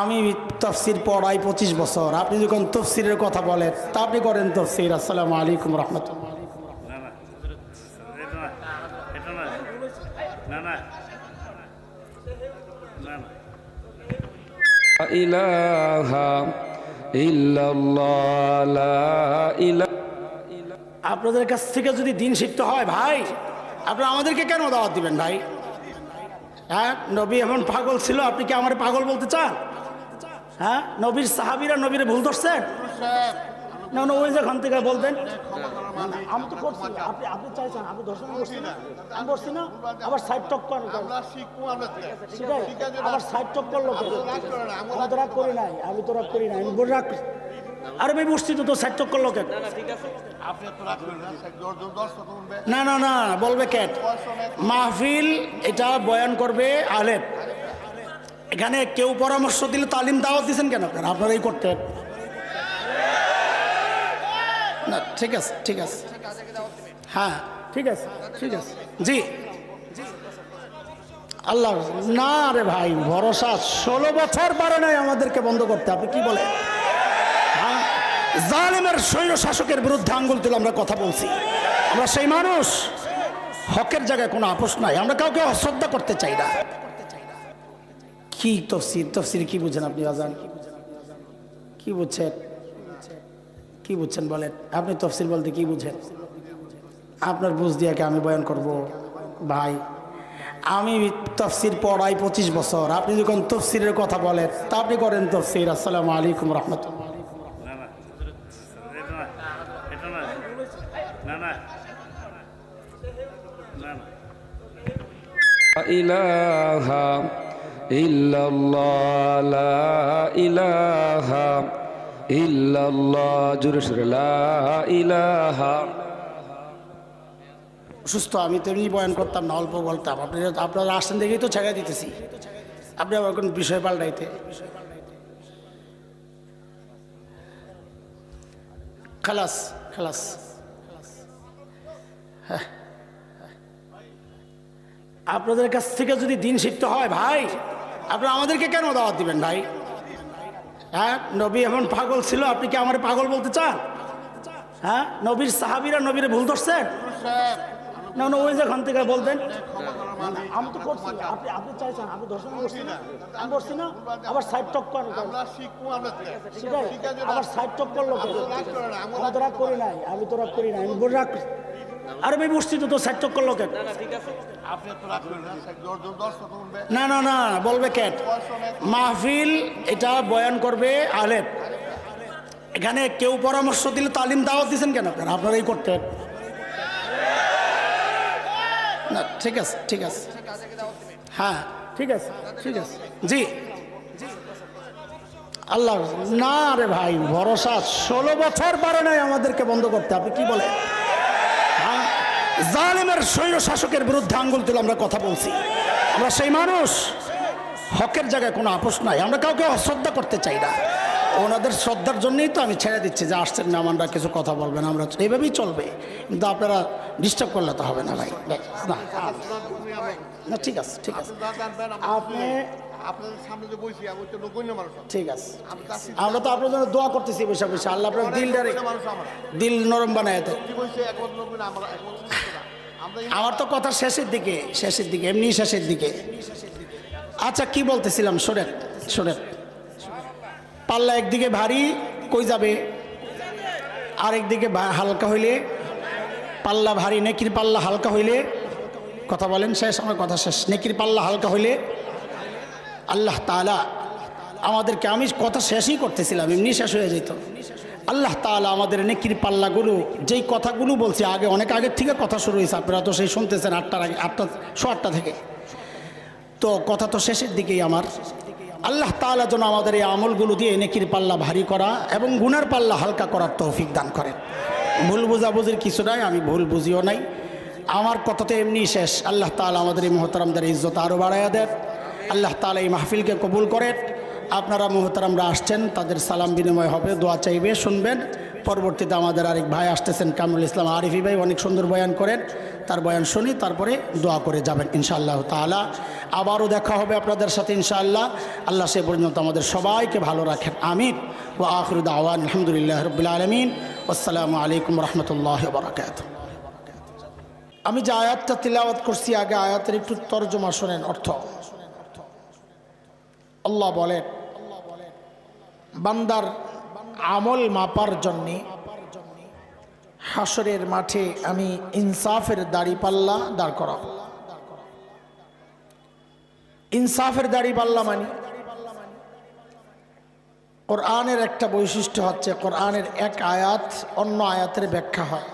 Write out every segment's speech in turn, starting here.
আমি তফসির পড়াই 25 বছর। আপনি যখন তফসিরের কথা বলেন তা আপনি করেন তফসির। আসসালামু আলাইকুম রহমতুল্লাহ। না না এটা না না না না না ইলাহা ইল্লাল্লাহ লা ইলাহা। আপনাদের কাছ থেকে যদি দিন শিখতে হয় ভাই, আপনারা আমাদেরকে কেন দাওয়াত দিবেন ভাই? হ্যাঁ, নবী এমন পাগল ছিল, আপনি কি আমার পাগল বলতে চান? হ্যাঁ, নবীর সাহাবীরা নবীরে ভুল ধরছেন না? ওই যেখান থেকে বলতেন আমি তো করছি, আপনি চাইছেন, আপনি দর্শন করছি না, আমি করছি না, আবার সাইড টক করেন, আবার সাইড টক করলো। আমি তো রাগ করি নাই, আমি তো রাগ করি নাই, আমি বলে রাগ। আরে ভাই বসছি তো সাইড টক করলো কেন? না না না বলবে কেন? মাহফিল এটা বয়ান করবে আলেম। এখানে কেউ পরামর্শ দিলে তালিম দাওয়াত দিচ্ছেন কেন? আপনারাই করতেন না। ঠিক আছে ঠিক আছে, হ্যাঁ ঠিক আছে ঠিক আছে, জি আল্লাহ। না রে ভাই, ভরসা 16 বছর পারে নাই আমাদেরকে বন্ধ করতে। আপনি কি বলেন? হ্যাঁ, জালেমের স্বৈর শাসকের বিরুদ্ধে আঙ্গুল তুলে আমরা কথা বলছি। আমরা সেই মানুষ, হকের জায়গায় কোনো আপোষ নাই, আমরা কাউকে অশ্রদ্ধা করতে চাই না। কি তফসির, তফসির কি বুঝেন আপনি? আজান কি বুঝছেন? কি বুঝছেন বলেন? আপনি তফসির বলতে কি বুঝেন? আপনার বুঝ দিয়ে আমি বয়ান করব? ভাই আমি তফসির পড়াই 25 বছর। আপনি যখন তফসিরের কথা বলেন তা আপনি করেন তফসির। আসসালামু আলাইকুম রহমতুল্লাহ। না না এটা না না না না না ইলাহা ইল্লাল্লাহ লা ইলাহা ইল্লাল্লাহ জুরুর লা ইলাহা। সুস্থ আমি তেমনি বয়ান করতাম না, অল্প বলতাম। আপনারা আসছেন দেখেই তো ছেড়ে দিতেছি। আপনি আবার কোন বিষয় পাল্টাইতে খালাস খালাস। হ্যাঁ, আপনাদের কাছ থেকে যদি দিন শিখতে হয় ভাই, আপনারা আমাদেরকে কেন দাওয়াত দিবেন ভাই? হ্যাঁ, নবী এমন পাগল ছিল, আপনি কি আমার পাগল বলতে চান? হ্যাঁ, নবীর সাহাবীরা নবীরে ভুল ধরছেন না? ওই যেখান থেকে বলতেন আমি তো করছি, আপনি চাইছেন, আপনি দর্শন করছি না, আমি করছি না, আবার সাইড টক করেন, আবার সাইড টক করলো। আমি তো রাগ করি নাই, আমি তো রাগ করি নাই, আমি বলে রাগ। আরে ভাই বসছি তো সাইড টক করলো কেন? না না না বলবে কেন? মাহফিল এটা বয়ান করবে আলেম। এখানে কেউ পরামর্শ দিলে তালিম দাওয়াত দিচ্ছেন কেন? আপনারাই করতেন না। ঠিক আছে ঠিক আছে, হ্যাঁ ঠিক আছে ঠিক আছে, জি আল্লাহ। না রে ভাই, ভরসা 16 বছর পারে নাই আমাদেরকে বন্ধ করতে। আপনি কি বলেন? হ্যাঁ, জালেমের স্বৈর শাসকের বিরুদ্ধে আঙ্গুল তুলে আমরা কথা বলছি। আমরা সেই মানুষ, হকের জায়গায় কোনো আপোষ নাই, আমরা কাউকে অশ্রদ্ধা করতে চাই না। ওনাদের শ্রদ্ধার জন্যই তো আমি ছেড়ে দিচ্ছি যে আসছেন না, আমরা কিছু কথা বলবেন, আমরা এইভাবেই চলবে। কিন্তু আপনারা ডিস্টার্ব করলে তো হবে না ভাই। না না ঠিক আছে ঠিক আছে, আপনি ঠিক আছে। আমরা তো আপনার জন্য দোয়া করতেছি বসে বসে। আল্লাহ আপনার দিল নরম বানায় দেয়। আমার তো কথা শেষের দিকে, শেষের দিকে, এমনি শেষের দিকে। আচ্ছা কি বলতেছিলাম, শোনেন শোনেন। পাল্লা একদিকে ভারী কই যাবে? আরেকদিকে হালকা হইলে পাল্লা ভারী, নেকির পাল্লা হালকা হইলে, কথা বলেন শেষ, আমার কথা শেষ। নেকির পাল্লা হালকা হইলে আল্লাহ তাআলা আমাদেরকে, আমি কথা শেষই করতেছিলাম, এমনি শেষ হয়ে যেত। আল্লাহ তাআলা আমাদের নেকির পাল্লাগুলো, যেই কথাগুলো বলছি আগে, অনেক আগের থেকে কথা শুরু হয়েছে, আপনারা তো সেই শুনতেছেন 8টার আগে, 8টা থেকে, তো কথা তো শেষের দিকেই আমার। আল্লাহ তাআলা যেন আমাদের এই আমলগুলো দিয়ে নেকির পাল্লা ভারী করা এবং গুনার পাল্লা হালকা করার তৌফিক দান করেন। ভুল বুঝাবুঝির কিছু নাই, আমি ভুল বুঝিও নাই। আমার কথা তো এমনি শেষ। আল্লাহ তাআলা আমাদের এই মুহতারামদের ইজ্জত আরও বাড়াইয়া দেন। আল্লাহ তাআলা এই মাহফিলকে কবুল করেন। আপনারা মুহতারামরা আসছেন, তাদের সালাম বিনিময় হবে, দোয়া চাইবে, শুনবেন। পরবর্তীতে আমাদের আরেক ভাই আসতেছেন, কামরুল ইসলাম আরিফি ভাই, অনেক সুন্দর বয়ান করেন, তার বয়ান শুনি, তারপরে দোয়া করে যাবেন ইনশাআল্লাহ তাআলা। আবারও দেখা হবে আপনাদের সাথে ইনশাআল্লাহ। আল্লাহ সে পর্যন্ত আমাদের সবাইকে ভালো রাখেন, আমিন। ওয়া আখিরু দাওয়ানা আলহামদুলিল্লাহি রাব্বিল আলামিন। আসসালামু আলাইকুম রাহমাতুল্লাহি ওয়া বারাকাতুহু। আমি যে আয়াতটা তিলাওয়াত করছি, আগে আয়াতের একটু তরজমা শোনেন, অর্থ। আল্লাহ বলেন, বান্দার আমল মাপার জন্যে হাসরের মাঠে আমি ইনসাফের দাড়িপাল্লা দাঁড় করাবো। ইনসাফের দাড়িপাল্লা মানে কোরআনের একটা বৈশিষ্ট্য হচ্ছে, কোরআনের এক আয়াত অন্য আয়াতের ব্যাখ্যা হয়।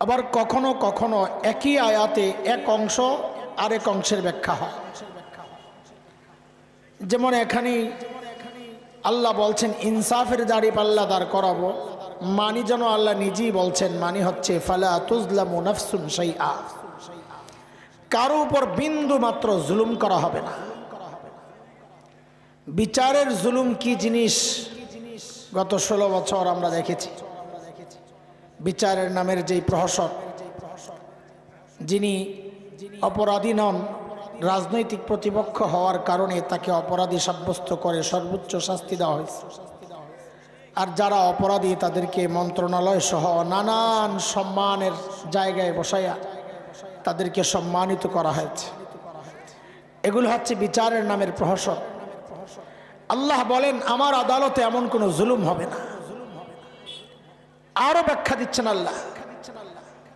আবার কখনো কখনো একই আয়াতে এক অংশ আরেক অংশের ব্যাখ্যা হয়। যেমন এখানে আল্লাহ বলছেন ইনসাফের দাড়িপাল্লা দাঁড় করাবো, মানি যেন আল্লাহ নিজেই বলছেন, মানি হচ্ছে ফালা তুজলামু নাফসুন শাইআ, কারো উপর বিন্দু মাত্র জুলুম করা হবে না। বিচারের জুলুম কি জিনিস গত 16 বছর আমরা দেখেছি। বিচারের নামের যেই প্রহসন, যিনি অপরাধী নন, রাজনৈতিক প্রতিপক্ষ হওয়ার কারণে তাকে অপরাধী সাব্যস্ত করে সর্বোচ্চ শাস্তি দেওয়া হয়েছে। আর যারা অপরাধী তাদেরকে মন্ত্রণালয় সহ নানান সম্মানের জায়গায় বসাইয়া তাদেরকে সম্মানিত করা হয়েছে। এগুলো হচ্ছে বিচারের নামের প্রহসন। আল্লাহ বলেন আমার আদালতে এমন কোনো জুলুম হবে না। আরো ব্যাখ্যা দিচ্ছেন আল্লাহ,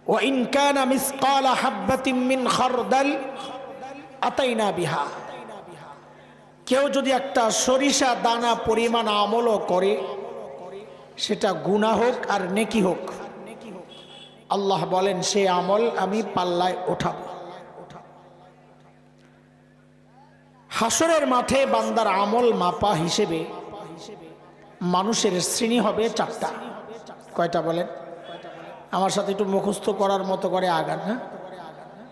ওয়া ইন কানা মিসকালা হাববাতিন মিন খারদাল আতাইনা বিহা, কেউ যদি একটা সরিষা দানা পরিমাণ আমলও করে, সেটা গুনাহ হোক আর নেকি হোক, আল্লাহ বলেন সে আমল আমি পাল্লায় ওঠাবো। হাসরের মাঠে বান্দার আমল মাপা হিসেবে মানুষের শ্রেণী হবে 4টা। কয়টা বলেন? আমার সাথে একটু মুখস্থ করার মতো করে আগান, হ্যাঁ?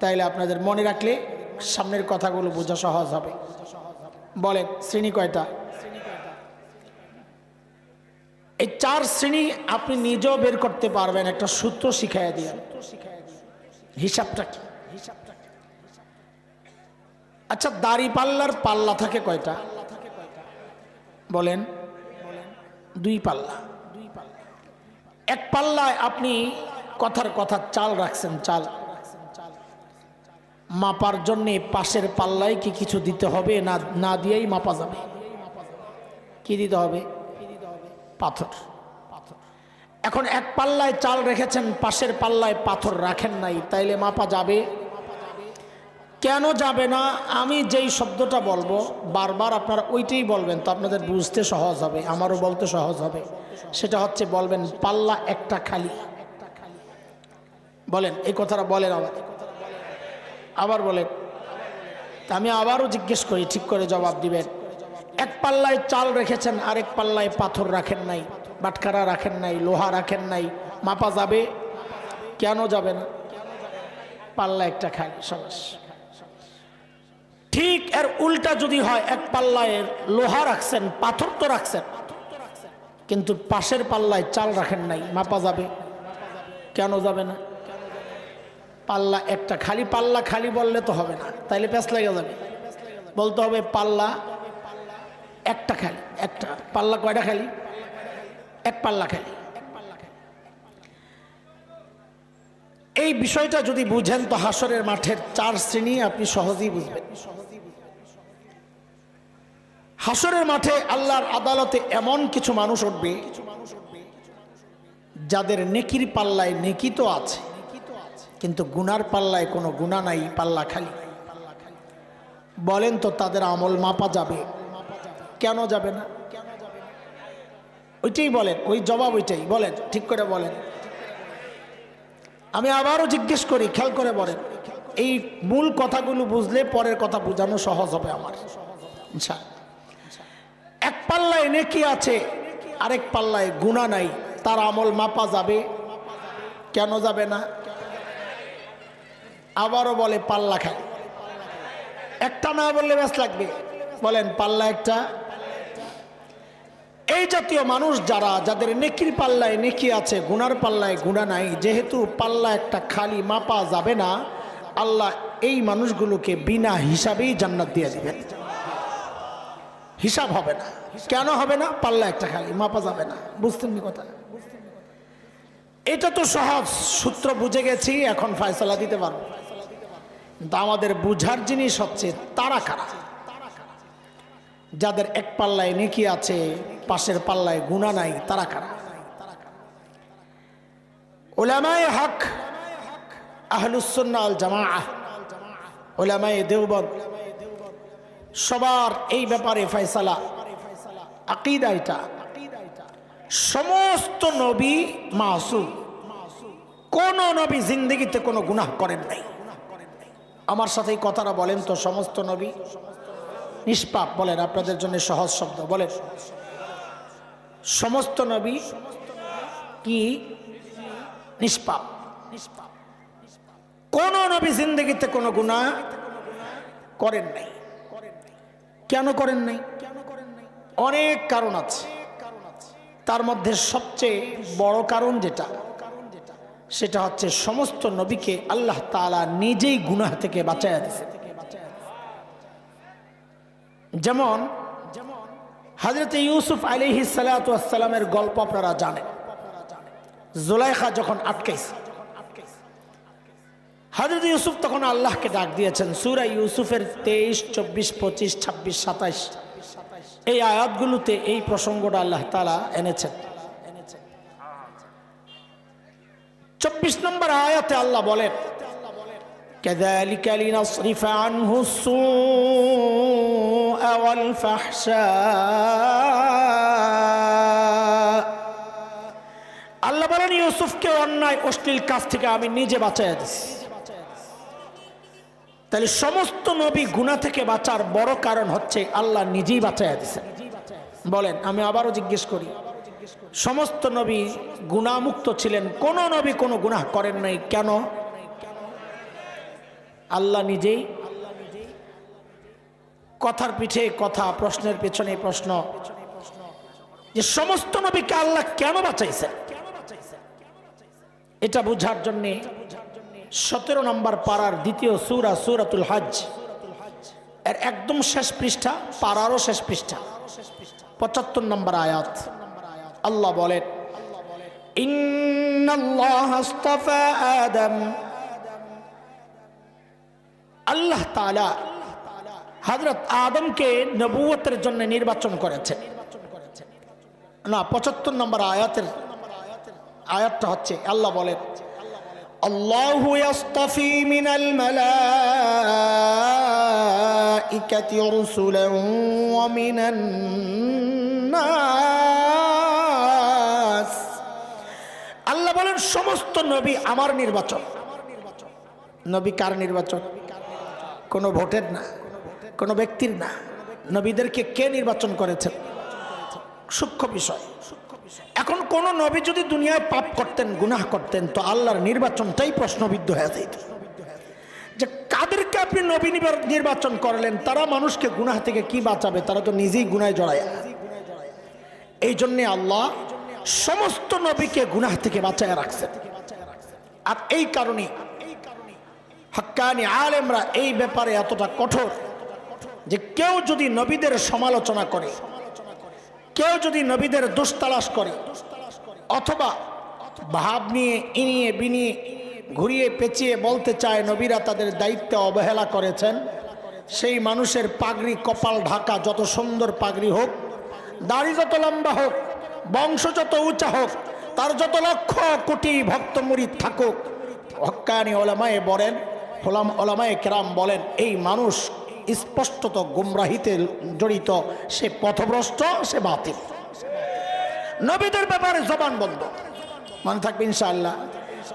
তাইলে আপনাদের মনে রাখলে সামনের কথাগুলো বোঝা সহজ হবে। বলেন শ্রেণী কয়টা? এই 4 শ্রেণী আপনি নিজেও বের করতে পারবেন, একটা সূত্র শিখাইয়া দিয়ে। হিসাবটা কি? আচ্ছা, দাড়িপাল্লার পাল্লা থাকে কয়টা বলেন? 2 পাল্লা। এক পাল্লায় আপনি কথার কথা চাল রাখছেন, চাল মাপার জন্যে পাশের পাল্লায় কি কিছু দিতে হবে? না দিয়েই মাপা যাবে। কি দিতে হবে? পাথর। এখন এক পাল্লায় চাল রেখেছেন, পাশের পাল্লায় পাথর রাখেন নাই, তাইলে মাপা যাবে? কেন যাবে না? আমি যেই শব্দটা বলবো বারবার আপনারা ওইটাই বলবেন, তো আপনাদের বুঝতে সহজ হবে, আমারও বলতে সহজ হবে। সেটা হচ্ছে বলবেন পাল্লা একটা খালি। বলেন এই কথাটা বলেন, আবার বলেন। আমি আবারও জিজ্ঞেস করি, ঠিক করে জবাব দিবেন। এক পাল্লায় চাল রেখেছেন, আরেক পাল্লায় পাথর রাখেন নাই, বাটখারা রাখেন নাই, লোহা রাখেন নাই, মাপা যাবে? কেন যাবে না? পাল্লা একটা খালি, সবাস। ঠিক এর উল্টা যদি হয়, এক পাল্লায় লোহা রাখছেন, পাথর তো রাখছেন, কিন্তু পাশের পাল্লায় চাল রাখেন নাই, মাপা যাবে? কেন যাবে না? পাল্লা একটা খালি। পাল্লা খালি বললে তো হবে না, তাইলে প্যাঁচ লেগে যাবে। বলতে হবে পাল্লা একটা খালি। একটা পাল্লা কয়টা খালি? এক পাল্লা খালি। এই বিষয়টা যদি বুঝেন তো হাসরের মাঠের 4 শ্রেণী আপনি সহজেই বুঝবেন। হাসরের মাঠে আল্লাহর আদালতে এমন কিছু মানুষ উঠবে যাদের নেকির পাল্লায় নেকি তো আছে, কিন্তু গুনার পাল্লায় কোনো গুনাহ নাই, পাল্লা খালি। বলেন তো তাদের আমল মাপা যাবে? কেন যাবে না? ওইটাই বলেন, ওই জবাব ওইটাই বলেন, ঠিক করে বলেন। আমি আবারও জিজ্ঞেস করি, খেয়াল করে বলেন। এই মূল কথাগুলো বুঝলে পরের কথা বোঝানো সহজ হবে আমার, ইনশাআল্লাহ। এক পাল্লায় নেকি আছে, আরেক পাল্লায় গুনাহ নাই, তার আমল মাপা যাবে? কেন যাবে না? আবারও বলে পাল্লা খালি। একটা না বললে ব্যাস লাগবে, বলেন পাল্লা একটা। এই জাতীয় মানুষ যারা, যাদের নেকির পাল্লায় নেকি আছে, গুনার পাল্লায় গুনাহ নাই, যেহেতু পাল্লা একটা খালি মাপা যাবে না, আল্লাহ এই মানুষগুলোকে বিনা হিসাবেই জান্নাত দিয়ে দিবেন। হিসাব হবে না। কেন হবে না? পাল্লা একটা খালি, মাপা যাবে না। বুঝতেন নি কথা? এটা তো সহজ সূত্র, বুঝে গেছি, এখন ফয়সালা দিতে পারবো। কিন্তু আমাদের বুঝার জিনিস হচ্ছে তারা কারা, যাদের এক পাল্লায় নেকি আছে, পাশের পাল্লায় গুনাহ নাই, তারা কারা? উলামায়ে হক, আহলুস সুন্নাহ ওয়াল জামাআহ, উলামায়ে দেওবন্দ, সবার এই ব্যাপারে ফয়সালা, আকীদা এটা, সমস্ত নবী মাসুম, কোন নবী জিন্দেগিতে কোনো গুনাহ করেন নাই। আমার সাথে এই কথাটা বলেন তো, সমস্ত নবী নিষ্পাপ। বলেন, আপনাদের জন্য সহজ শব্দ বলেন, সমস্ত নবী কি নিষ্পাপ? কোন নবী জিন্দেগিতে কোনো গুনাহ করেন নাই। কেন করেন নাই? অনেক কারণ আছে। তার মধ্যে সবচেয়ে বড় কারণ যেটা, সেটা হচ্ছে সমস্ত নবীকে আল্লাহ তাআলা নিজেই গুনাহ থেকে বাঁচায়া দিয়েছেন। যেমন হযরত ইউসুফ আলাইহিস সালাতু ওয়াস সালামের গল্প আপনারা জানেন। জুলাইখা যখন আটকাইছে, হযরত ইউসুফ তখন আল্লাহকে ডাক দিয়েছেন। সূরা ইউসুফের 23, 24, 25, 26, 27 এই আয়াতগুলোতে এই প্রসঙ্গটা আল্লাহ তাআলা এনেছেন। 24 নম্বর আয়াতে আল্লাহ বলেন, কাযালিকা লিনাসরিফা আনহু সুআ ওয়াল ফাহশা। আল্লাহ বলেন, ইউসুফকে অন্যায় অশ্লীল কাজ থেকে আমি নিজে বাঁচাইয়া দিছি। তাহলে সমস্ত নবী গুনাহ থেকে বাঁচার বড় কারণ হচ্ছে আল্লাহ নিজেই বাঁচাইয়া দিয়েছেন। বলেন, আমি আবারও জিজ্ঞেস করি, সমস্ত নবী গুনাহমুক্ত ছিলেন, কোন নবী কোনো গুনাহ করেন নাই। কেন? আল্লাহ নিজেই। কথার পিঠে কথা, প্রশ্নের পেছনে প্রশ্ন, যে সমস্ত নবীকে আল্লাহ কেন বাঁচাইছেন, এটা বুঝার জন্যে 17 নম্বর পারার দ্বিতীয় সূরা, সূরাতুল হজ এর একদম শেষ পৃষ্ঠা, পারারও শেষ পৃষ্ঠা, 75 নম্বর আয়াত আল্লাহ বলেন, ইন্নাল্লাহা আসতাফা আদম। আল্লাহ তাআলা হযরত আদমকে নবুয়তের জন্য নির্বাচন করেছেন। না, 75 নম্বর আয়াতটা হচ্ছে আল্লাহ বলেন, আল্লাহু ইয়াসতাফি মিনাল মালাইকাতি রাসূলান ওয়া মিনান নাস। আল্লাহ বলেন, সমস্ত নবী আমার নির্বাচন। নবী কার নির্বাচন? কোনো ভোটের না, কোনো ব্যক্তির না। নবীদেরকে কে নির্বাচন করেছেন? সূক্ষ্ম বিষয়। এখন কোন নবী যদি দুনিয়ায় পাপ করতেন, গুনাহ করতেন, তো আল্লাহর নির্বাচনটাই প্রশ্নবিদ্ধ হয়ে যেত। যে কাদেরকে আপনি নবী নির্বাচন করলেন, তারা মানুষকে গুনাহ থেকে কি বাঁচাবে? তারা তো নিজেই গুনায় জড়ায়। এই জন্যে আল্লাহ সমস্ত নবীকে গুনাহ থেকে বাঁচায় রাখছেন। আর এই কারণে হক্কানি আলেমরা এই ব্যাপারে এতটা কঠোর যে কেউ যদি নবীদের সমালোচনা করে, কেউ যদি নবীদের দোষ তালাশ করে, অথবা ভাব নিয়ে ইনিয়ে বিনিয়ে ঘুরিয়ে পেঁচিয়ে বলতে চায় নবীরা তাদের দায়িত্বে অবহেলা করেছেন, সেই মানুষের পাগড়ি, কপাল ঢাকা যত সুন্দর পাগড়ি হোক, দাড়ি যত লম্বা হোক, বংশ যত উঁচা হোক, তার যত লক্ষ কোটি ভক্ত মুরিদ থাকুক, হক্কানি ওলামায়ে বলেন, ওলামায়ে কেরাম বলেন, এই মানুষ স্পষ্টত গুমরাহিতে জড়িত, সে পথভ্রষ্ট, সে বাতিল। নবীদের ব্যাপারে জবান বন্ধ। মনে থাকবে ইনশাআল্লাহ।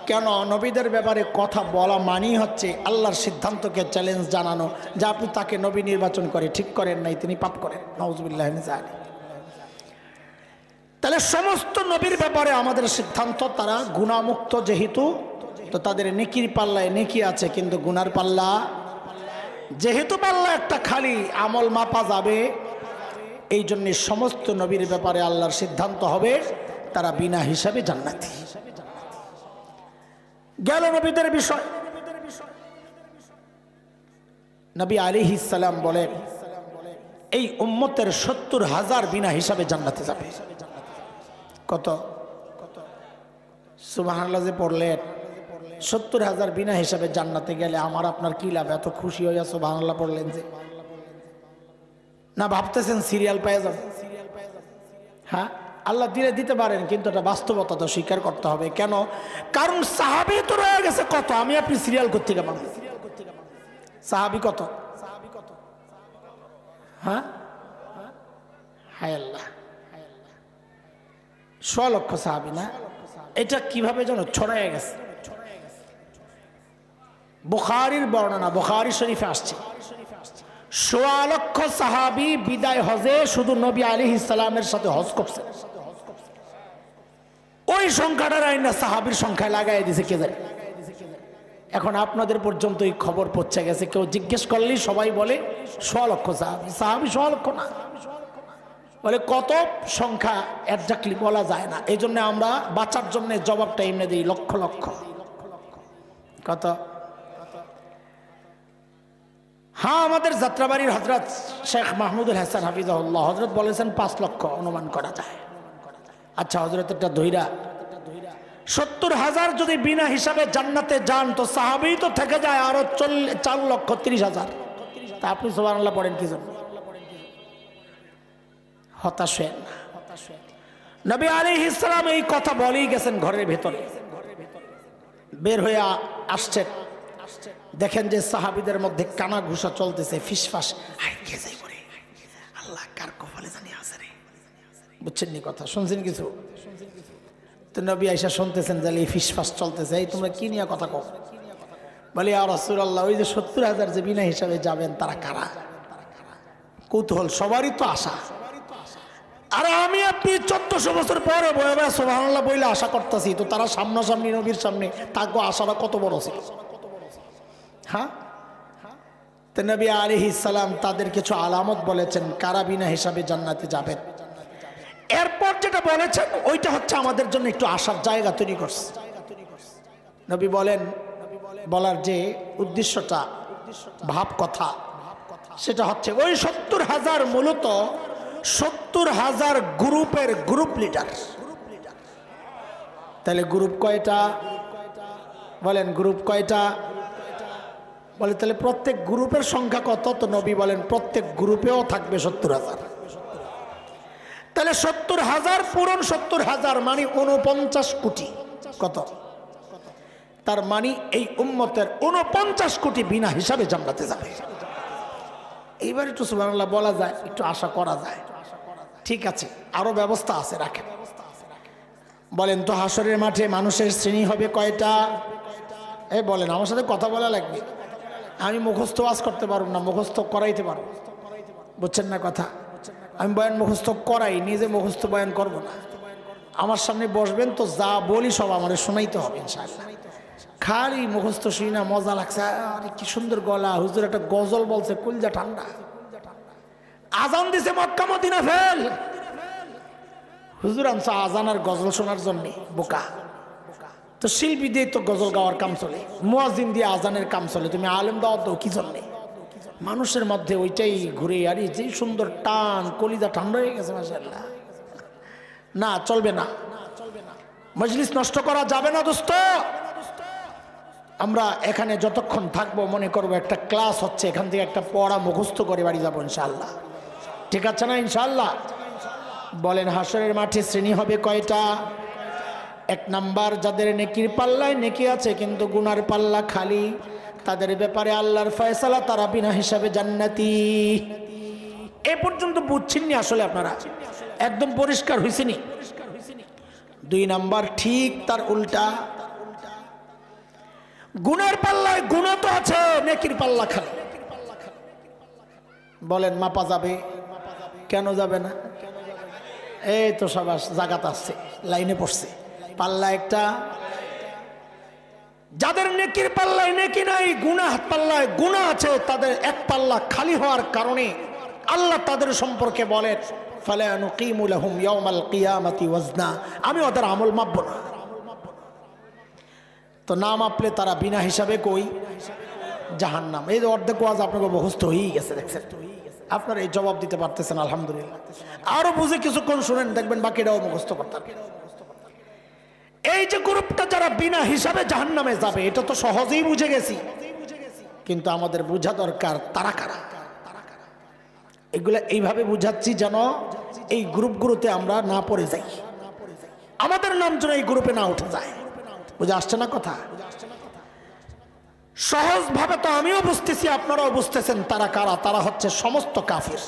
কেন? নবীদের ব্যাপারে কথা বলা মানেই হচ্ছে আল্লাহর সিদ্ধান্তকে চ্যালেঞ্জ জানানো, যে আপনি তাকে নবী নির্বাচন করে ঠিক করেন নাই, তিনি পাপ করেন। নাউজুবিল্লাহ মিন যালিক। তাহলে সমস্ত নবীর ব্যাপারে আমাদের সিদ্ধান্ত, তারা গুনাহমুক্ত যেহেতু, তো তাদের নেকির পাল্লায় নেকি আছে, কিন্তু গুনার পাল্লা যেহেতু পাল্লা একটা খালি, আমল মাপা যাবে, এই জন্য সমস্ত নবীর ব্যাপারে আল্লাহর সিদ্ধান্ত হবে তারা বিনা হিসাবে জান্নাতি। গেল নবীদের বিষয়। নবী আলাইহিস সালাম বলেন এই উম্মতের ৭০,০০০ বিনা হিসাবে জান্নাতে যাবে। কত? সুবহানাল্লাহ যে পড়লেন, ৭০,০০০ বিনা হিসাবে জান্নাতে গেলে আমার আপনার কি লাভ? এত খুশি হইয়া সুবহানাল্লাহ পড়লেন যে, না ভাবতেছেন সিরিয়াল পেয়ে যাবেন? হ্যাঁ, আল্লাহ দিলে দিতে পারেন, কিন্তু এটা বাস্তবতা তো স্বীকার করতে হবে। কেন? কারণ সাহাবী তো রয়ে গেছে কত, আমি আপনি সিরিয়াল করতে গেলাম। সাহাবী কত? হ্যাঁ, হায় আল্লাহ, ১০০ লক্ষ সাহাবী না? এটা কিভাবে যেন ছড়ায় গেছে। বুখারীর বর্ণনা, বুখারী শরীফে আসছে ১০০ লক্ষ সাহাবী বিদায় হজে শুধু নবী আলাইহিস সালামের সাথে হজ করছে। ওই সংখ্যাটার আইনা সাহাবীর সংখ্যায় লাগাই দিছে কে জানে। এখন আপনাদের পর্যন্ত এই খবর পৌঁছে গেছে, কেউ জিজ্ঞেস করলেই সবাই বলে ১০০ লক্ষ সাহাবী। সাহাবী ১০০ লক্ষ না, বলে কত সংখ্যা একজাক্টলি বলা যায় না। এই জন্য আমরা বাঁচার জন্য জবাবটা এমনি দিই লক্ষ লক্ষ। কত? হ্যাঁ, আমাদের যাত্রাবাড়ির হযরত শেখ মাহমুদুল হাসান হাফিজাহুল্লাহ হযরত বলেছেন ৫ লক্ষ অনুমান করা যায়। আচ্ছা, হযরতেরটা ধইরা ৭০,০০০ যদি বিনা হিসাবে জান্নাতে যান তো সাহাবী তো থেকে যায় আরো ৪,৩০,০০০। তা আপনি সুবহানাল্লাহ পড়েন কি জন্য? হতাশ হয়েন না। নবী আলাইহিস সালাম এই কথা বলেই গেছেন ঘরের ভেতরে, বের হয়ে আসছেন, দেখেন যে সাহাবীদের মধ্যে কানা ঘুষা চলতেছে, ফিসফাস। আল্লাহ কার কপালে জানি আছে রে, বুঝছেন নি কথা? শুনছেন কিছু? তো নবী আয়েশা শুনতেছেন যে এই ফিসফাস চলতেছে, এই তোমরা কি নিয়ে কথা কও? বলে ইয়া রাসূলুল্লাহ, ওই যে ৭০,০০০ যে বিনা হিসাবে যাবেন তারা কারা? কৌতূহল সবারই তো আশা। আর আমি আপনি ১৪০০ বছর পরে বয়ে সুবহানাল্লাহ বইলে আশা করতেছি, তো তারা সামনাসামনি নবীর সামনে তাকে আশাটা কত বড় ছিল। হ্যাঁ, তো নবী আলাইহিস সালাম তাদের কিছু আলামত বলেছেন কারা বিনা হিসাবে জান্নাতে যাবেন। এরপর যেটা বলেছেন ওইটা হচ্ছে আমাদের জন্য একটু আশার জায়গা তৈরি করছে। নবী বলেন, বলার যে উদ্দেশ্যটা, ভাব কথা, সেটা হচ্ছে ওই ৭০,০০০ মূলত ৭০,০০০ গ্রুপের গ্রুপ লিডার। তাহলে গ্রুপ কয়টা? বলেন গ্রুপ কয়টা? বলে তাহলে প্রত্যেক গ্রুপের সংখ্যা কত? তো নবী বলেন প্রত্যেক গ্রুপেও থাকবে ৭০,০০০। তাহলে ৭০,০০০ পূরণ ৭০,০০০ মানে ৪৯ কোটি। কত? তার মানে এই উম্মতের ৪৯ কোটি বিনা হিসাবে জান্নাতে যাবে। এইবার একটু সুবহানাল্লাহ বলা যায়, একটু আশা করা যায়। ঠিক আছে, আরো ব্যবস্থা আছে, রাখেন। বলেন তো হাসরের মাঠে মানুষের শ্রেণী হবে কয়টা? এই বলেন, আমার সাথে কথা বলা লাগবে। আমি মুখস্থ ওয়াজ করতে পারব না, মুখস্থ করাইতে পারব, বুঝছেন না কথা? আমি বয়ান মুখস্থ করাই, নিজে মুখস্থ বয়ান করব না। আমার সামনে বসবেন তো যা বলি সব আমার শোনাইতে হবে ইনশাআল্লাহ। খালি মুখস্থ শুনি না, মজা লাগছে, আরে কি সুন্দর গলা, হুজুর একটা গজল বলছে, কলজা ঠান্ডা। আজান দিছে মক্কা মদিনা ফেল, হুজুর আনছে আজান আর গজল শোনার জন্য? বোকা। তো শিল্পী দিয়ে তো গজল গাওয়ার কাম চলে, মুয়াজ্জিন দিয়ে আজানের কাম চলে, তুমি আলেম দাও তো কি জন্যে? মানুষের মধ্যে ওইটাই ঘুরে, আরে যে সুন্দর টান, কলিজা ঠান্ডা হয়ে গেছে মাশাআল্লাহ। না, চলবে না, মজলিস নষ্ট করা যাবে না দোস্ত। আমরা এখানে যতক্ষণ থাকবো মনে করবো একটা ক্লাস হচ্ছে, এখান থেকে একটা পড়া মুখস্থ করে বাড়ি যাবো ইনশাআল্লাহ। ঠিক আছে না ইনশাআল্লাহ? বলেন হাসরের মাঠে শ্রেণী হবে কয়টা? ১ নাম্বার, যাদের নেকির পাল্লায় নেকি আছে কিন্তু গুনার পাল্লা খালি, তাদের ব্যাপারে আল্লাহর ফয়সালা, তারা বিনা হিসাবে জান্নাতি। এ পর্যন্ত বুঝছেননি আসলে আপনারা? একদম পরিষ্কার হয়েছেনি? ২ নাম্বার, ঠিক তার উল্টা, গুনার পাল্লায় গুণ তো আছে, নেকির পাল্লা খালি। বলেন মাপা যাবে? কেন যাবে না? এই তো সবাই জাগাত আসছে, লাইনে পড়ছে, পাল্লা একটা যাদের নেকির পাল্লায় নেকি নাই, গুনাহ পাল্লায় গুনাহ আছে, তাদের এক পাল্লা খালি হওয়ার কারণে আল্লাহ তাদের সম্পর্কে বলেন ফালা নুকিমু লাহুম ইয়াউমাল কিয়ামাতি ওয়াজনা, আমি ওদের আমল মাপব না। তো না মাপলে তারা বিনা হিসাবে কই জাহান্নাম। এই যে অর্ধেক ওয়াজ আপনাকে মুখস্থ হয়েই গেছে, দেখছেন আপনারা এই জবাব দিতে পারতেছেন আলহামদুলিল্লাহ। আরো বুঝে কিছুক্ষণ শুনেন, দেখবেন বাকিটাও মুখস্থ করতে পারবেন। এই যে গ্রুপটা যারা বিনা হিসাবে জাহান্নামে যাবে, এটা তো সহজেই বুঝে গেছি, কিন্তু আমাদের বোঝা দরকার তারা কারা। এগুলা এইভাবে বুঝাচ্ছি যেন এই গ্রুপগুলোতে আমরা না পড়ে যাই, আমাদের নাম যেন এই গ্রুপে না উঠে যায়। বুঝে আসছে না কথা? সহজ ভাবে তো আমিও বুঝতেছি, আপনারাও বুঝতেছেন তারা কারা। তারা হচ্ছে সমস্ত কাফির,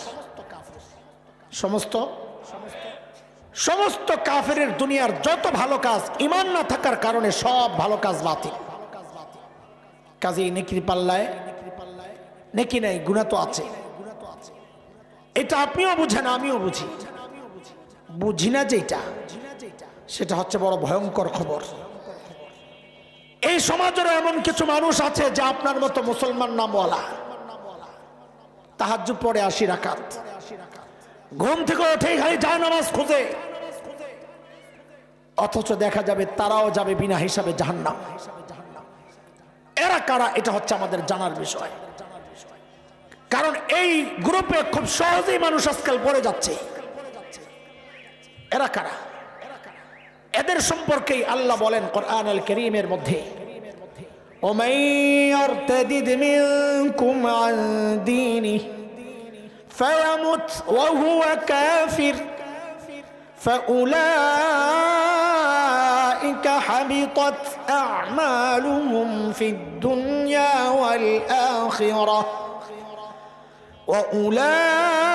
সমস্ত কাফিরের দুনিয়ার যত ভালো কাজ, ঈমান না থাকার কারণে সব ভালো কাজ বাতিল। কাজেই নেকির পাল্লায় নেকি নাই, গুনাহ তো আছে। এটা আপনিও বুঝেন, আমিও বুঝি। বুঝি না যেটা, সেটা হচ্ছে বড় ভয়ঙ্কর খবর। এই সমাজের এমন কিছু মানুষ আছে যে আপনার মতো মুসলমান নামওয়ালা, তাহাজ্জুদ পড়ে 80 রাকাত, ঘুম থেকে উঠেই খালি জায়নামাজ খুঁজে, অথচ দেখা যাবে তারাও যাবে বিনা হিসাবে জাহান্নাম। এরা কারা, এটা হচ্ছে আমাদের জানার বিষয়। কারণ এই গ্রুপে খুব সহজেই মানুষ আজকাল পড়ে যাচ্ছে। এরা কারা? এদের সম্পর্কেই আল্লাহ বলেন কোরআন আল কারীমের মধ্যে, ওমাই ইয়ারতাদিদ মিনকুম আন দীনিহি ফায়ামুত ওয়া হুয়া কাফির ফাউলাইকা হাবিতাত আ'মালুহুম ফিদ দুনিয়া ওয়াল আখিরাহ وأولئك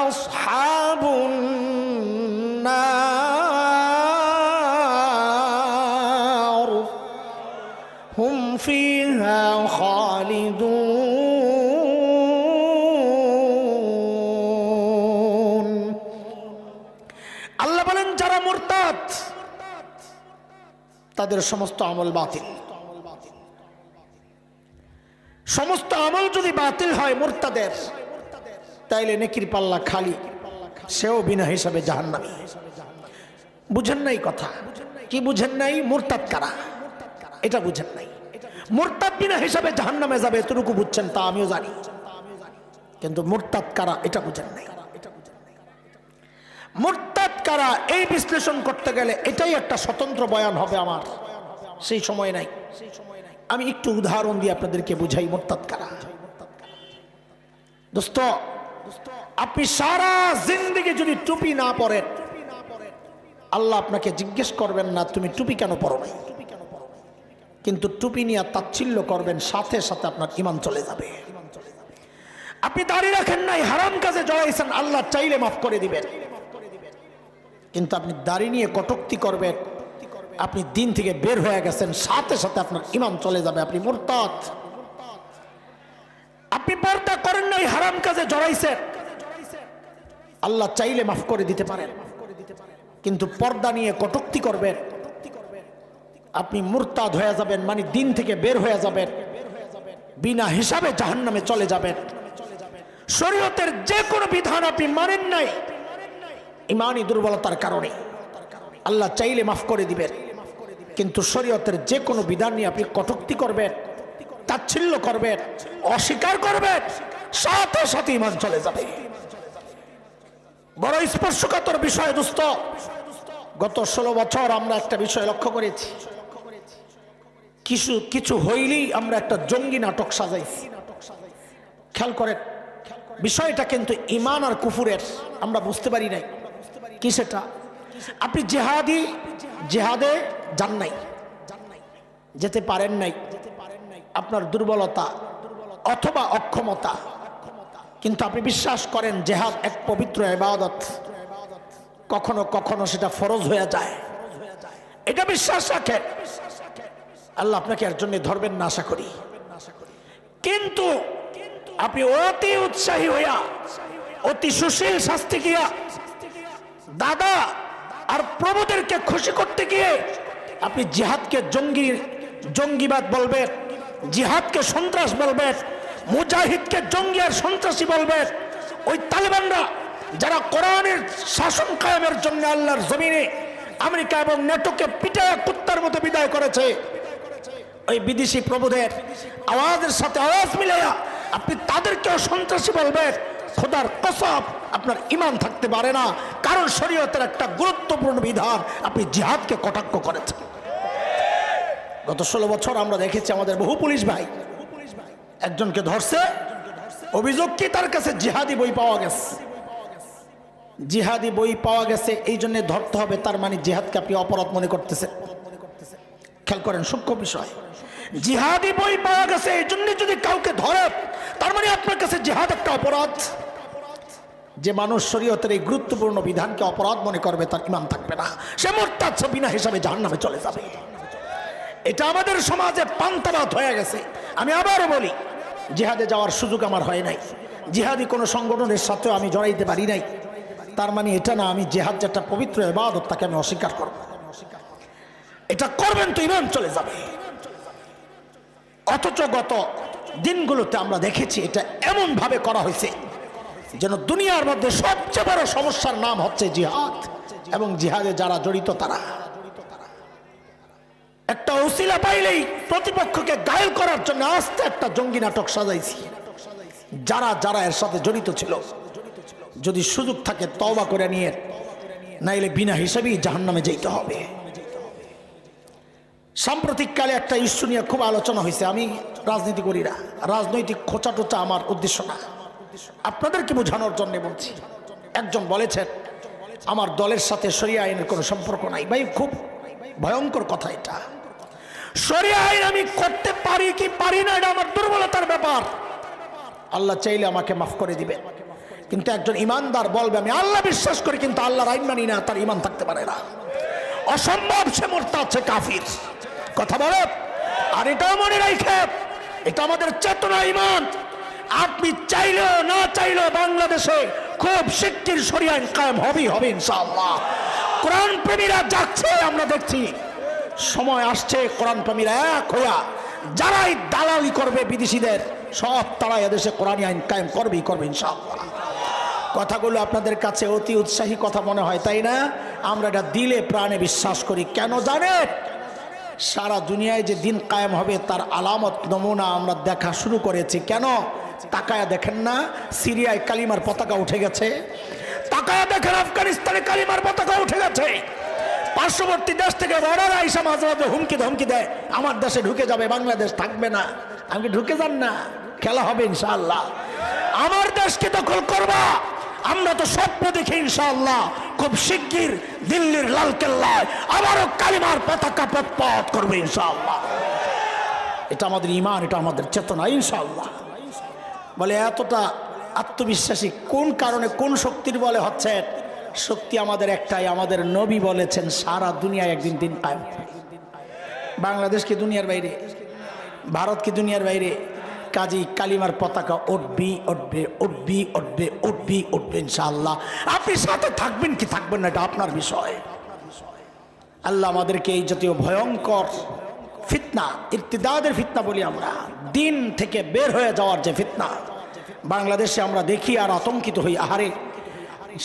أصحاب النار هم فيها خالدون। আল্লাহ বলেন যারা মুরতাদ তাদের সমস্ত আমল বাতিল। সমস্ত আমল যদি বাতিল হয় মুরতাদের, তাইলে নেকির পাল্লা খালি, সেও বিনা হিসাবে জাহান্নামী। বুঝেন নাই কথা? কি বুঝেন নাই? মুরতাদ কারা এটা বুঝেন নাই। মুরতাদ বিনা হিসাবে জাহান্নামে যাবে এতটুকু বুঝছেন, তা আমিও জানি, কিন্তু মুরতাদ কারা এটা বুঝেন নাই। মুরতাদ কারা এই বিশ্লেষণ করতে গেলে এটাই একটা স্বতন্ত্র বয়ান হবে আমার, সেই সময় নাই। আমি একটু উদাহরণ দিয়ে আপনাদেরকে বুঝাই মুরতাদ কারা। দোস্ত, আপনি সারা জিন্দেগি যদি টুপি না পরেন, আল্লাহ আপনাকে জিজ্ঞেস করবেন না তুমি টুপি কেন পরো নাই, কিন্তু টুপি নিয়ে তাচ্ছিল্য করবেন, সাথে সাথে আপনার ঈমান চলে যাবে। আপনি দাড়ি রাখেন নাই, হারাম কাজে জড়াইছেন, আল্লাহ চাইলে মাফ করে দিবেন, কিন্তু আপনি দাড়ি নিয়ে কটূক্তি করবেন, আপনি দিন থেকে বের হয়ে গেছেন, সাথে সাথে আপনার ঈমান চলে যাবে, আপনি মুরতাদ। আপনি পর্দা করেন নাই, হারাম কাজে জড়াইছেন, আল্লাহ চাইলে মাফ করে দিতে পারেন, কিন্তু পর্দা নিয়ে কটূক্তি করবেন, আপনি মুরতাদ হয়ে যাবেন, মানে দিন থেকে বের হয়ে যাবেন, বিনা হিসাবে জাহান্নামে চলে যাবেন। শরীয়তের যে কোনো বিধান আপনি মানেন নাই, ঈমানি দুর্বলতার কারণে, আল্লাহ চাইলে মাফ করে দিবেন, কিন্তু শরীয়তের যে কোনো বিধান নিয়ে আপনি কটূক্তি করবেন, তাচ্ছিল্য করবেন, অস্বীকার করবেন, সাথে সাথে ঈমান চলে যাবে। বড় স্পর্শকাতর বিষয় দোস্ত। গত 16 বছর আমরা একটা বিষয় লক্ষ্য করেছি, কিছু হইলেই আমরা একটা জঙ্গি নাটক সাজাইছি। খেয়াল করেন, বিষয়টা কিন্তু ঈমান আর কুফুরের, আমরা বুঝতে পারি নাই কি সেটা। আপনি জেহাদে যান নাই, যেতে পারেন নাই, আপনার দুর্বলতা অথবা অক্ষমতা, কিন্তু আপনি বিশ্বাস করেন জেহাদ এক পবিত্র ইবাদত, কখনো কখনো সেটা ফরজ হয়ে যায়, এটা বিশ্বাস রাখেন। আল্লাহ আপনাকে এর জন্য ধরবেন না আশা করি, কিন্তু আপনি অতি উৎসাহী হইয়া, অতি সুশীল শাস্তি গিয়া, দাদা আর প্রভুদেরকে খুশি করতে গিয়ে আপনি জিহাদকে জঙ্গিবাদ বলবেন, জিহাদকে সন্ত্রাস বলবেন, মুজাহিদকে জঙ্গি আর সন্ত্রাসী বলবেন। ওই তালেবানরা যারা কোরআনের শাসন কায়েমের জন্য আল্লাহর জমিনে আমেরিকা এবং নেটোকে পিটায় কুত্তার মতো বিদায় করেছে, ওই বিদেশি প্রভুদের আওয়াজের সাথে আওয়াজ মিলাইয়া আপনি তাদেরকেও সন্ত্রাসী বলবেন, খোদার কসম আপনার ঈমান থাকতে পারে না। কারণ শরীয়তের একটা গুরুত্বপূর্ণ বিধান আপনি জিহাদকে কটাক্ষ করেছেন। গত 16 বছর আমরা দেখেছি আমাদের বহু পুলিশ ভাই একজনকে ধরছে, অভিযোগ কি তার কাছে জিহাদি বই পাওয়া গেছে। জিহাদি বই পাওয়া গেছে এই জন্য ধরতে হবে, তার মানে জিহাদকে আপনি অপরাধ মনে করতেছেন। খেয়াল করেন, সূক্ষ্ম বিষয়। জিহাদি বই পাওয়া গেছে এই জন্য যদি কাউকে ধরে, তার মানে আপনার কাছে জিহাদ একটা অপরাধ। যে মানুষ শরীয়তের এই গুরুত্বপূর্ণ বিধানকে অপরাধ মনে করবে তার ঈমান থাকবে না, সে মুরতাদ বিনা হিসাবে জাহান্নামে চলে যাবে। এটা আমাদের সমাজে পান্তাবাদ হয়ে গেছে। আমি আবারও বলি, জিহাদে যাওয়ার সুযোগ আমার হয় নাই, জিহাদি কোনো সংগঠনের সাথেও আমি জড়াইতে পারি নাই। তার মানে এটা না আমি জিহাদ যেটা পবিত্র ইবাদত তাকে আমি অস্বীকার করব। এটা করবেন তো ঈমান চলে যাবে। অথচ গত দিনগুলোতে আমরা দেখেছি এটা এমন ভাবে করা হয়েছে যেন দুনিয়ার মধ্যে সবচেয়ে বড় সমস্যার নাম হচ্ছে জিহাদ, এবং জিহাদে যারা জড়িত তারা একটা উসিলা পাইলেই প্রতিপক্ষকে ঘায়েল করার জন্য আস্তে একটা জঙ্গি নাটক সাজাইছি। যারা যারা এর সাথে জড়িত ছিল যদি সুযোগ থাকে তওবা করে নিয়ে, নাইলে বিনা হিসাবেই জাহান্নামে যেতে হবে। সাম্প্রতিককালে একটা ইস্যু নিয়ে খুব আলোচনা হয়েছে। আমি রাজনীতি করি না, রাজনৈতিক খোঁচা টোচা আমার উদ্দেশ্য না, আপনাদেরকে বোঝানোর জন্য বলছি। একজন বলেছেন আমার দলের সাথে শরিয়া আইনের কোনো সম্পর্ক নাই। ভাই, খুব ভয়ঙ্কর কথা এটা। শরিয়া আইন আমি করতে পারি কি পারি না এটা আমার দুর্বলতার ব্যাপার। আল্লাহ চাইলে আমাকে মাফ করে দিবে, কিন্তু একজন ইমানদার বলবে আমি আল্লাহ বিশ্বাস করি কিন্তু আল্লাহর আইন মানি না, তার ঈমান থাকতে পারে না। অসম্ভব, সে মুরতাদ, সে কাফির। কথা বলে। আর এটাও মনে রাখে, এটা আমাদের চেতনা, ঈমান। আপনি চাইলেও না চাইলেও বাংলাদেশে খুব শিগগির শরিয়া আইন কায়েম হবেই হবে ইনশাআল্লাহ। কোরআন প্রেমীরা যাচ্ছে, আমরা দেখছি সময় আসছে কোরআন প্রেমীরা এক হইয়া যারাই দালালি করবে বিদেশিদের সব তারা এদেশে কোরআনী আইন কায়েম করবেই করবে ইনশাআল্লাহ। কথাগুলো আপনাদের কাছে অতি উৎসাহী কথা মনে হয়, তাই না? আমরা এটা দিলে প্রাণে বিশ্বাস করি। কেন জানেন? সারা দুনিয়ায় যে দিন কায়েম হবে তার আলামত নমুনা আমরা দেখা শুরু করেছি। কেন? তাকায়া দেখেন না, সিরিয়ায় কালিমার পতাকা উঠে গেছে। তাকায়া দেখেন, আফগানিস্তানে কালিমার পতাকা উঠে গেছে। পার্শ্ববর্তী দেশ থেকে বড়রা আইসা মাঝে মাঝে হুমকি ধমকি দেয়, আমার দেশে ঢুকে যাবে, বাংলাদেশ থাকবে না। আমি ঢুকে যান না, খেলা হবে ইনশাআল্লাহ। আমার দেশকে দখল করবা, আমরা তো স্বপ্ন দেখি ইনশাআল্লাহ খুব শিগগির দিল্লির লালকেল্লায় আবারও কালিমার পতাকা পথ করবে ইনশাআল্লাহ। এটা আমাদের ঈমান, এটা আমাদের চেতনা ইনশাআল্লাহ। বলে এতটা আত্মবিশ্বাসী কোন কারণে, কোন শক্তির বলে হচ্ছে? শক্তি আমাদের একটাই, আমাদের নবী বলেছেন সারা দুনিয়ায় একদিন দিন কায়েম। বাংলাদেশ কি দুনিয়ার বাইরে? ভারত কি দুনিয়ার বাইরে? কাজী কালিমার পতাকা উঠবি উঠবে উঠবি উঠবে উঠবি উঠবে ইনশাআল্লাহ। আপনি সাথে থাকবেন কি থাকবেন না এটা আপনার বিষয়। আল্লাহ আমাদেরকে এই জাতীয় ভয়ঙ্কর ফিতনা, ইরতিদাদের ফিতনা বলি আমরা, দিন থেকে বের হয়ে যাওয়ার যে ফিতনা বাংলাদেশে আমরা দেখি আর আতঙ্কিত হই। আহারে,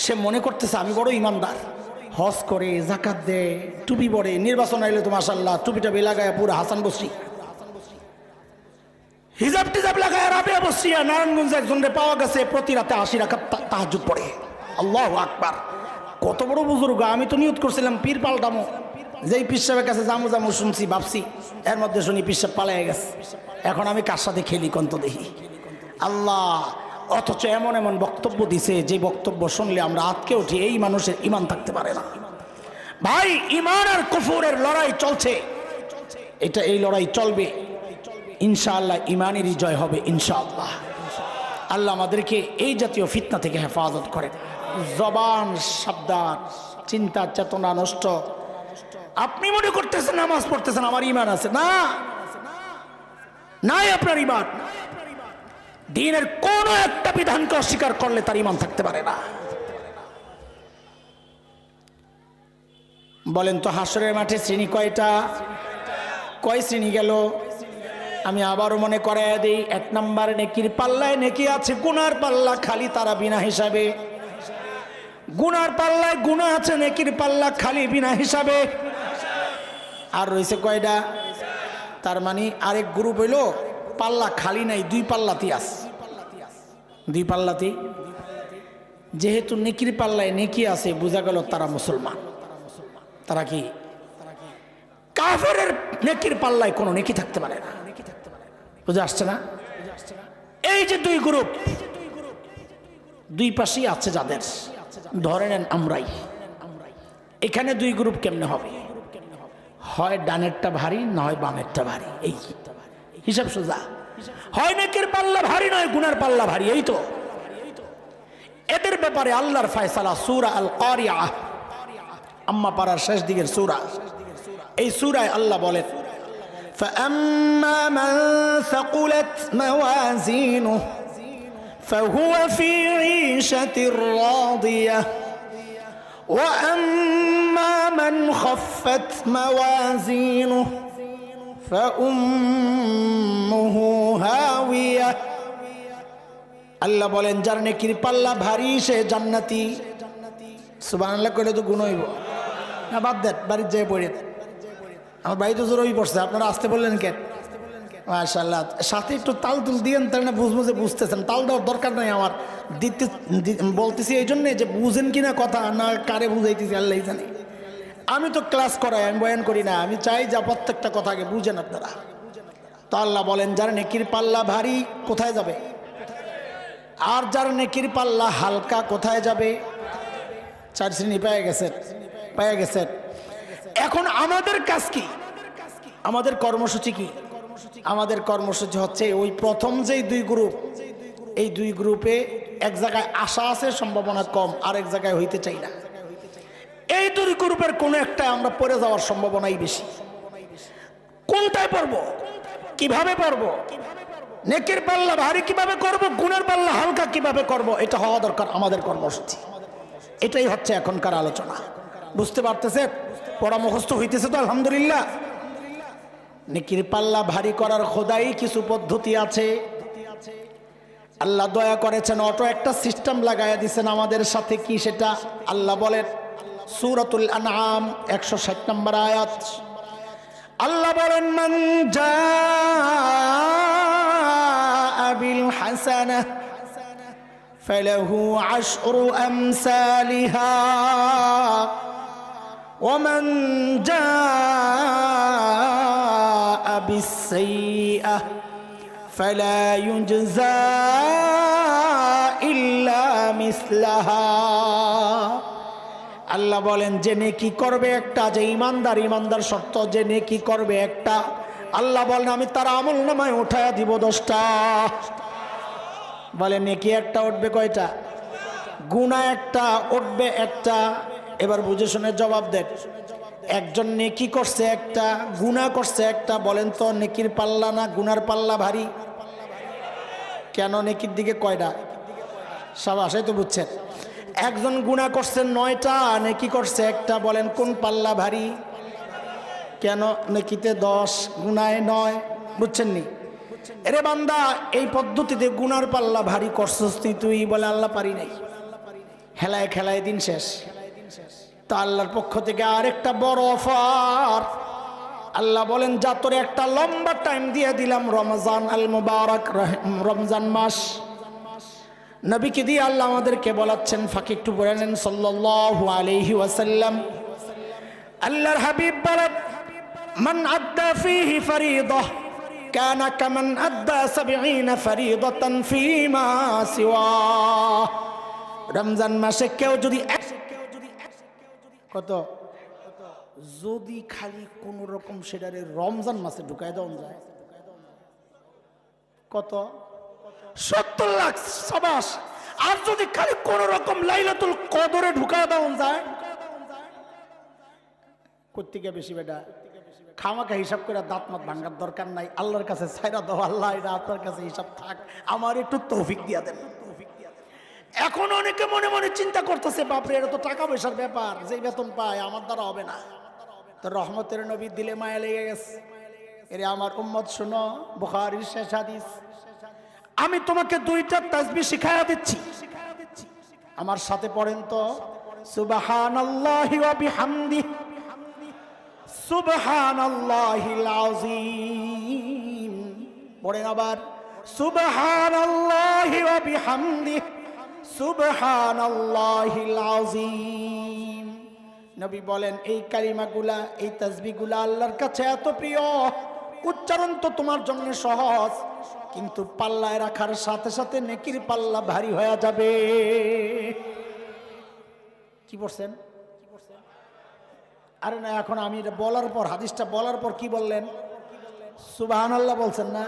সে মনে করতেছে আমি বড় ইমানদার, হজ করে, যাকাত দেয়, টুপি পরে, নির্বাচন আইলে তো মাশাআল্লাহ টুপি টাপি লাগায় পুরো হাসান বসরি, হিজাব টিজাব লাগায় রাবিয়া বসরিয়া। নারায়ণগঞ্জে একজনকে পাওয়া গেছে প্রতি রাতে 80 রাকাত তাহাজ্জুদ পড়ে। আল্লাহু আকবার, কত বড় বুজুর্গ! আমি তো নিয়ত করছিলাম পীর পাল্টামো, যেই পীর সাহেবের কাছে জামু শুনছি ভাবছি, এর মধ্যে শুনি পীর সাহেব পালাই গেছে। এখন আমি কার সাথে খেলি কন্ত দেখি আল্লাহ। অথচ এমন এমন বক্তব্য দিছে যে বক্তব্য শুনলে আমরা আটকে উঠি, এই মানুষের ঈমান থাকতে পারে না। ভাই, ঈমান আর কুফরের লড়াই চলছে, এটা এই লড়াই চলবে ইনশাআল্লাহ। ঈমানেরই জয় হবে ইনশাআল্লাহ। আল্লাহ আমাদেরকে এই জাতীয় ফিতনা থেকে হেফাজত করেন। জবান, সাবধান, চিন্তা চেতনা নষ্ট। আপনি মনে করতেছেন নামাজ পড়তেছেন আমার ঈমান আছে, না নাই আপনার ঈমান। দ্বীনের কোন একটা বিধানকে অস্বীকার করলে তার ঈমান থাকতে পারে না। বলেন তো হাসরের মাঠে শ্রেণী কয়টা? কয় শ্রেণী গেল? আমি আবারও মনে করাই দিই, 1 নম্বর নেকির পাল্লায় নেকি আছে, গুনার পাল্লা খালি তারা বিনা হিসাবে। গুনার পাল্লায় গুনাহ আছে, নেকির পাল্লা খালি বিনা হিসাবে। আর রয়েছে কয়টা? তার মানে আরেক গ্রুপ হইল পাল্লা খালি নাই, 2 পাল্লাতেই আছে। 2 পাল্লাতেই যেহেতু নেকির পাল্লায় নেকি আছে, বোঝা গেল তারা মুসলমান। তারা কি? কাফেরের নেকির পাল্লায় কোনো নেকি থাকতে পারে না। বুঝে আসছে না? এই যে 2 গ্রুপ, 2 পাশেই আছে যাদের, ধরে নেন আমরাই। এখানে 2 গ্রুপ কেমনে হবে? হয় ডানেরটা ভারী, না হয় বামেরটা ভারী। এই হিসাব সোজা। হয় নেকির পাল্লা ভারী, নয় গুনার পাল্লা ভারী। এই তো এদের ব্যাপারে আল্লাহর ফয়সালা সূরা আল কারিয়া, আম্মা পারার শেষ দিকের সূরা। এই সূরায় আল্লাহ বলেন, فأما من ثقلت موازينه فهو في عيشة راضية وأما من خفت موازينه فأمه هاوية। আল্লাহ বলেন যার নেকির পাল্লা ভারী সে জান্নাতি। সুবহানাল্লাহ কইলে তো গুণ হইব না? বাদ দেন, বাড়ির যেয়ে পড়ে। আমার বাড়িতে জোরই পড়ছে, আপনারা আসতে বললেন কেন? মাশাআল্লাহ, সাথে একটু তাল তুল দিয়েন, তাই না? বুঝে বুঝতেছেন, তাল দেওয়ার দরকার নাই আমার। বলতেছি এই জন্যে যে বুঝেন কিনা কথা, না কারে বুঝাইতেছি আল্লাহ জানে। আমি তো ক্লাস করাই, আমি বয়ান করি না। আমি চাই যা প্রত্যেকটা কথাকে বুঝেন আপনারা। তো আল্লাহ বলেন যার নেকির পাল্লা ভারী কোথায় যাবে, আর যার নেকির পাল্লা হালকা কোথায় যাবে? 4 শ্রেণী পেয়ে গেছেন। এখন আমাদের কাজ কি? আমাদের কর্মসূচি কি? আমাদের কর্মসূচি হচ্ছে ওই প্রথম যেই 2 গ্রুপ, এই 2 গ্রুপে এক জায়গায় আশা আছে, সম্ভাবনা কম, আর এক জায়গায় হইতে চাই না। এই 2 গ্রুপের কোন একটাই আমরা পড়ে যাওয়ার সম্ভাবনাই বেশি। কোনটায় পড়ব? কিভাবে পড়ব? নেকির পাল্লা ভারী কিভাবে করব, গুনার পাল্লা হালকা কিভাবে করব, এটা হওয়া দরকার আমাদের কর্মসূচি। এটাই হচ্ছে এখনকার আলোচনা। বুঝতে পারতেছে? পড়া মুখস্থ হইতেছে তো আলহামদুলিল্লাহ। নেকির পাল্লা ভারী করার খোদাই কিছু পদ্ধতি আছে। আল্লাহ দয়া করেছেন, অটো একটা সিস্টেম লাগাইয়া দিয়েছেন আমাদের সাথে। কি সেটা? আল্লাহ বলেন সূরাতুল আনআম 160 নম্বর আয়াত। আল্লাহ বলেন মান জাআ বিল হাসানাহ ফালাহু আশরু আমসালিহা ومن جاء بالسيئة فلا يجزى إلا مثلها। আল্লাহ বলেন যে নেকি করবে একটা, যে ইমানদার শর্ত, যে নেকি করবে একটা, আল্লাহ বলেন আমি তার আমল নামায় উঠায়া দিব 10টা। বলে নেকি একটা উঠবে কয়টা? গুনাহ একটা উঠবে একটা। এবার বুঝে শুনে জবাব দেন। একজন নেকি করছে একটা, গুনাহ করছে একটা। বলেন তো নেকির পাল্লা না গুনার পাল্লা ভারী? কেন? নেকির দিকে কয়টা? সাবাসই তো বুঝছেন। একজন গুনাহ করছে 9টা, নেকি করছে একটা। বলেন কোন পাল্লা ভারী? কেন? নেকিতে 10, গুনাহে 9। বুঝছেন নি? এরে বান্দা, এই পদ্ধতিতে গুনার পাল্লা ভারী করছস তুই। বলে আল্লাহ পারি নাই। হেলায় খেলায় দিন শেষ। তা আল্লাহর পক্ষ থেকে আরেকটা বড় অফার। আল্লাহ বলেন যা তোরে একটা লম্বা টাইম দিয়ে দিলাম, রমজান আল মুবারক, রমজান মাস। নবীকে দিয়ে আল্লাহ আমাদেরকে বলাচ্ছেন, ফাঁকে একটু বলে নেন সাল্লাল্লাহু আলাইহি ওয়াসাল্লাম। আল্লাহর হাবিব বলেন মান আদ্দা ফীহি ফরিদাহ কানা কামান আদ্দা 70 ফরিদাতান ফীমা সিওয়া। রমজান মাসে কেউ যদি কত যদি খালি কোন রকম সেটারে রমজান মাসে ঢুকাই দেওয়া যায়, কত? 70 লাখ। সাবাস। আর যদি খালি কোন রকম লাইলাতুল কদরে ঢুকাই দেওয়া যায়, কোত্থেকে বেশি বেটা? খামাকা হিসাব করে দাঁত মাত ভাঙার দরকার নাই। আল্লাহর কাছে ছাইরা দাও, আল্লাহ এটা আপনার কাছে হিসাব থাক, আমার একটু তৌফিক দিয়া দেন। এখন অনেকে মনে মনে চিন্তা করতেছে, বাপরে এটা তো টাকা পয়সার ব্যাপার, যে বেতন পায় আমার দ্বারা হবে না। তো রহমতের নবী দিলে মায়া লেগে গেছে। এরে আমার উম্মত শোনো, বুখারীর শেষ হাদিস, আমি তোমাকে দুইটা তাসবিহ শিখায়া দিচ্ছি, আমার সাথে পড়েন তো। সুবহানাল্লাহি ওয়া বিহামদিহি, সুবহানাল্লাহিল আযীম। পড়েন আবার, সুবহানাল্লাহি ওয়া বিহামদিহি, সুবহানাল্লাহিল আযীম। নবী বলেন এই কালিমাগুলা, এই তাসবিহগুলা আল্লাহর কাছে এত প্রিয়, উচ্চারণ তো তোমার জন্য সহজ, কিন্তু পাল্লায় রাখার সাথে সাথে নেকির পাল্লা ভারী হয়ে যাবে। কি বলছেন? আরে না, এখন আমি এটা বলার পর, হাদিসটা বলার পর কি বললেন? সুবহানাল্লাহ বলছেন না?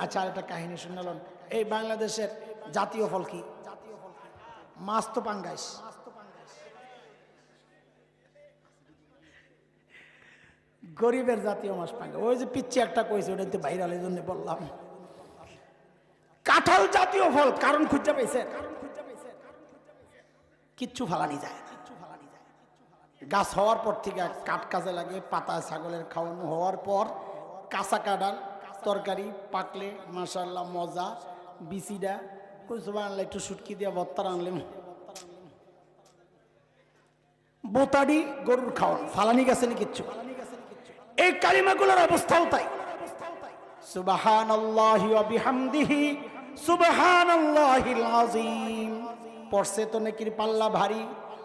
আচ্ছা, আর একটা কাহিনী শুনলেন। এই বাংলাদেশের জাতীয় ফল কি? মাছ তো পাঙ্গাস। গরিবের জাতীয় মাছ পাঙ্গাস। ওই যে পিচ্ছি একটা কইছে, ওটা তো ভাইরালের জন্য বললাম। কাঁঠাল জাতীয় ফল, কারণ খুঁজে পাইছেন? কিচ্ছু ফালানি যায় না। গাছ হওয়ার পর থেকে কাঠ কাজে লাগে, পাতা ছাগলের খাওয়ানো হওয়ার পর কাঁচা কাঁঠাল তরকারি পাকলে মাশাআল্লাহ মজা। বিচিটা কইসবা আনলে একটু শুটকি দিয়ে ভর্তার আনলেন। বোতাডি গরুর খাওয়ান, ফালানি গেছে না কিচ্ছু। এই কালিমাগুলোর অবস্থাও তাই। সুবহানাল্লাহি ওয়া বিহামদিহি, সুবহানাল্লাহিল আযীম। পড়ছে তো নেকির পাল্লা ভারী।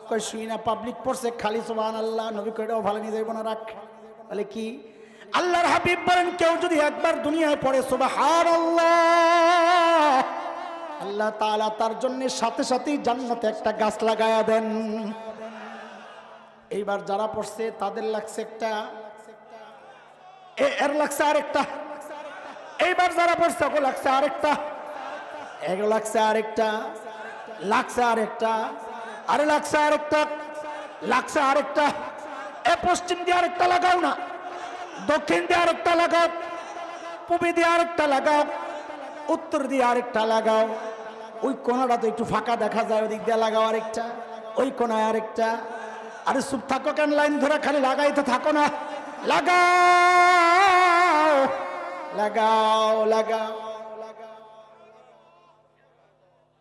কই শুই না, পাবলিক পড়ছে খালি সুবহানাল্লাহ, নবী কইটাও ভালো নিয়ে যাইব না, রাখ। বলে কি? আল্লাহর হাবিব বলেন কেউ যদি একবার দুনিয়ায় পড়ে সুবহানাল্লাহ, আল্লাহ তাআলা তার জন্য সাথে সাথেই জান্নাতে একটা গাছ লাগায়া দেন। এইবার যারা পড়ছে তাদের লাগছে একটা, এর লাগছে আরেকটা। এইবার যারা পড়ছে ওগুলো লাগছে আরেকটা, এগুলো লাগছে আরেকটা, লাগছে আরেকটা, আরে লাগছে আরেকটা, লাগছে আরেকটা। এ পশ্চিম দিয়ে আরেকটা লাগাও না, দক্ষিণ দিয়ে আরেকটা লাগাও, পূবে দিয়ে আরেকটা লাগাও, উত্তর দিয়ে আরেকটা লাগাও। ওই কোনাটা তো একটু ফাঁকা দেখা যায়, ওদিক দিয়ে লাগাও আরেকটা, ওই কোনায় আরেকটা। আরে চুপ থাকো কেন? লাইন ধরে খালি লাগাইতে থাকো না, লাগাও লাগাও লাগাও।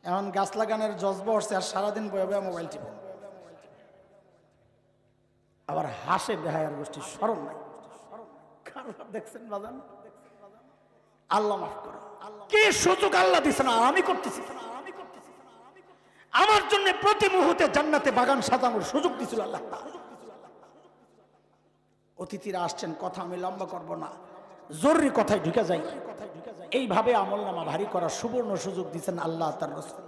এখন গাছ লাগানোর জজবা উঠছে, আর সারাদিন বয়ে বয়ে মোবাইল টিপ, আবার হাসে বেহায়ার গোষ্ঠী, শরম নাই। দেখছেন বাজান? আল্লাহ মাফ করো, কি সুযোগ আল্লাহ দিছে না, আমি করতেছি। আমার জন্য প্রতি মুহূর্তে জান্নাতে বাগান সাজানোর সুযোগ দিছিল আল্লাহ। অতিথিরা আসছেন, কথা আমি লম্বা করব না, জরুরি কথায় ঢুকে যাই। এইভাবে আমলনামা ভারী করার সুবর্ণ সুযোগ দিচ্ছেন আল্লাহ তার রাসূল।